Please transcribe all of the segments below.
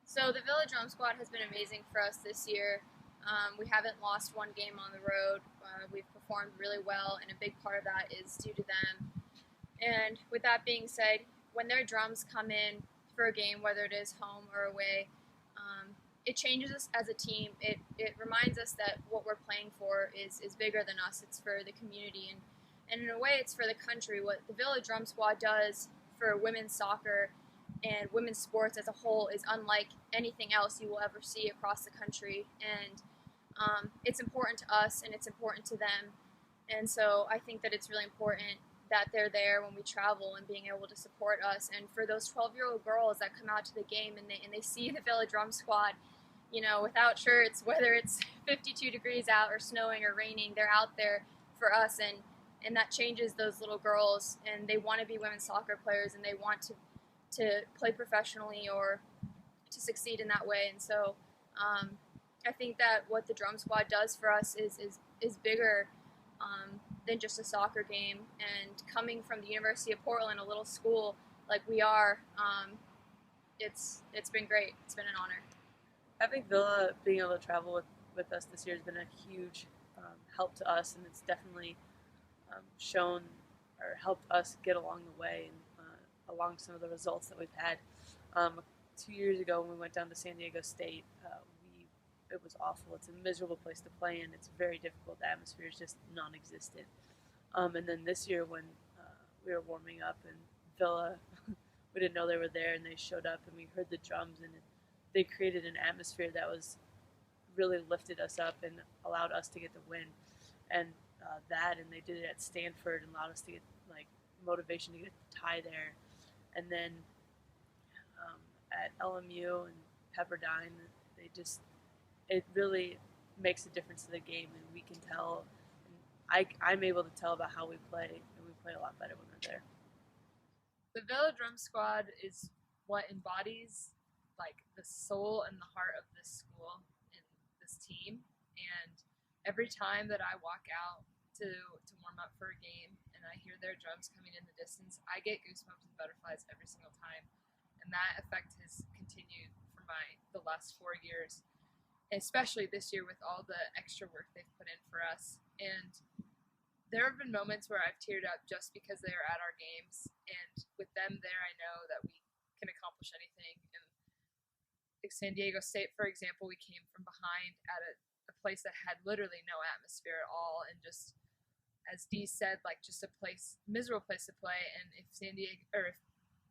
So the Village Drum Squad has been amazing for us this year. We haven't lost one game on the road. We've performed really well, and a big part of that is due to them. And with that being said, when their drums come in for a game, whether it is home or away, it changes us as a team. It reminds us that what we're playing for is bigger than us. It's for the community, and in a way, it's for the country. What the Village Drum Squad does for women's soccer and women's sports as a whole is unlike anything else you will ever see across the country. And it's important to us and it's important to them. And so I think that it's really important that they're there when we travel and being able to support us. And for those 12-year-old girls that come out to the game and they see the Village Drum Squad, you know, without shirts, whether it's 52 degrees out or snowing or raining, they're out there for us. And that changes those little girls, and they want to be women's soccer players, and they want to play professionally or to succeed in that way. And so I think that what the drum squad does for us is bigger than just a soccer game. And coming from the University of Portland, a little school like we are, it's been great. It's been an honor. Having Villa being able to travel with us this year has been a huge help to us, and it's definitely shown or helped us get along the way and along some of the results that we've had. 2 years ago, when we went down to San Diego State, it was awful. It's a miserable place to play in. It's very difficult. The atmosphere is just non-existent. And then this year, when we were warming up in Villa, we didn't know they were there, and they showed up, and we heard the drums, and they created an atmosphere that was really lifted us up and allowed us to get the win. And and they did it at Stanford and allowed us to get motivation to get a tie there. And then at LMU and Pepperdine, it really makes a difference to the game, and we can tell. And I'm able to tell about how we play, and we play a lot better when they're there. The Villa Drum Squad is what embodies the soul and the heart of this school and this team. And every time that I walk out to warm up for a game and I hear their drums coming in the distance, I get goosebumps and butterflies every single time. And that effect has continued for the last 4 years, especially this year with all the extra work they've put in for us. And there have been moments where I've teared up just because they are at our games, and with them there, I know that we can accomplish anything. And San Diego State, for example, we came from behind at a place that had literally no atmosphere at all, and just as Dee said, just a miserable place to play. And if if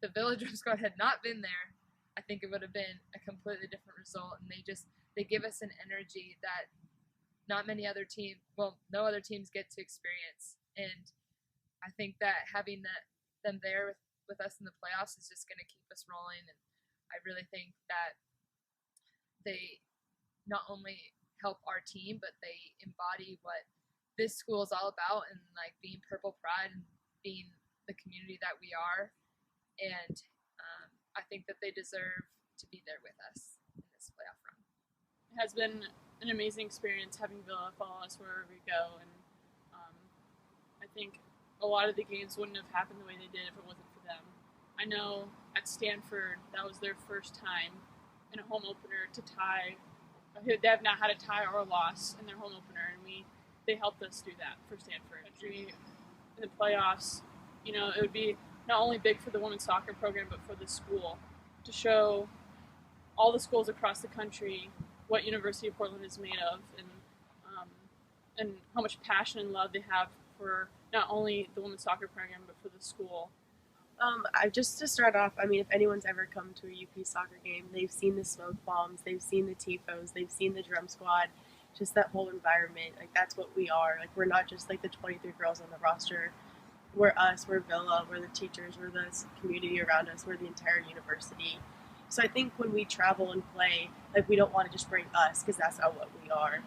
the Village Drum Squad had not been there, I think it would have been a completely different result. And they give us an energy that no other teams get to experience. And I think that having them there with us in the playoffs is just going to keep us rolling. And I really think that they not only help our team, but they embody what this school is all about, and being Purple Pride and being the community that we are. And I think that they deserve to be there with us in this playoff run. It has been an amazing experience having Villa follow us wherever we go, and I think a lot of the games wouldn't have happened the way they did if it wasn't for them. I know at Stanford, that was their first time in a home opener to tie. They have not had a tie or a loss in their home opener, and they helped us do that for Stanford. In the playoffs, it would be not only big for the women's soccer program, but for the school, to show all the schools across the country what University of Portland is made of, and how much passion and love they have for not only the women's soccer program, but for the school. Just to start off, if anyone's ever come to a UP soccer game, they've seen the smoke bombs, they've seen the tifos, they've seen the drum squad, just that whole environment. That's what we are. We're not just the 23 girls on the roster. We're us, we're Villa, we're the teachers, we're the community around us, we're the entire university. So I think when we travel and play, we don't want to just bring us, because that's not what we are.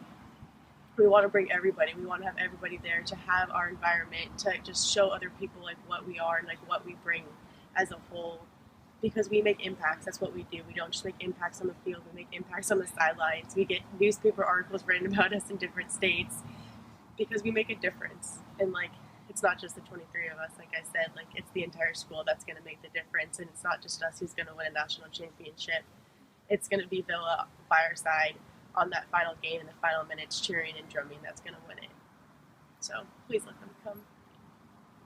We want to bring everybody. We want to have everybody there to have our environment, to just show other people what we are and what we bring as a whole, because we make impacts. That's what we do. We don't just make impacts on the field, we make impacts on the sidelines. We get newspaper articles written about us in different states because we make a difference. And it's not just the 23 of us, like I said, it's the entire school that's going to make the difference. And it's not just us who's going to win a national championship. it's going to be Villa by our side on that final game in the final minutes, cheering and drumming. That's going to win it. So please let them come.